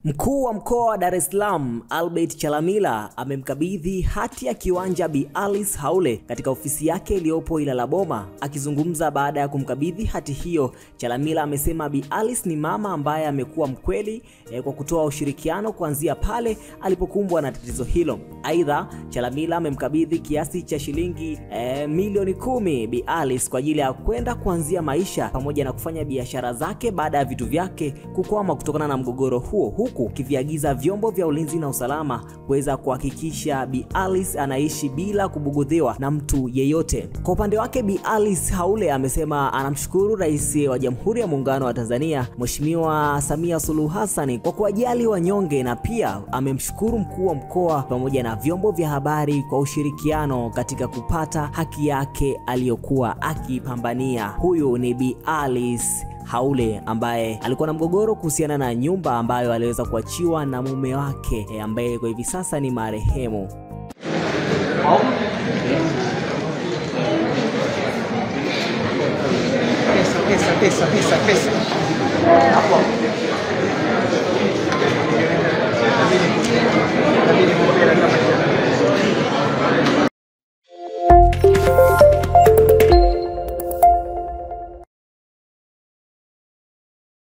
Mkuu wa mkoa wa Dar es Salaam Albert Chalamila amemkabidhi hati ya kiwanja Bi Alice Haule katika ofisi yake iliyopo Ilala Boma. Akizungumza baada ya kumkabidhi hati hiyo, Chalamila amesema Bi Alice ni mama ambaye amekuwa mkweli kwa kutoa ushirikiano kuanzia pale alipokumbwa na tatizo hilo. Aidha, Chalamila amemkabidhi kiasi cha shilingi milioni 10 Bi Alice kwa ajili ya kwenda kuanzia maisha pamoja na kufanya biashara zake baada ya vitu vyake kukwama kutokana na mgogoro huo, huku kiviagiza vyombo vya ulinzi na usalama kuweza kuhakikisha Bi Alice anaishi bila kubugudhiwa na mtu yeyote. Kwa upande wake, Bi Alice Haule amesema anamshukuru Rais wa Jamhuri ya Muungano wa Tanzania Mheshimiwa Samia Suluhu Hassan kwa kuwajali wanyonge, na pia amemshukuru mkuu wa mkoa pamoja na vyombo vya habari kwa ushirikiano katika kupata haki yake aliyokuwa akipambania. Huyu ni Bi Alice Haule ambaye alikuwa na mgogoro kuhusiana na nyumba ambayo aliweza kuachiwa na mume wake ambaye kwa hivi sasa ni marehemu. Pesa. Hapo.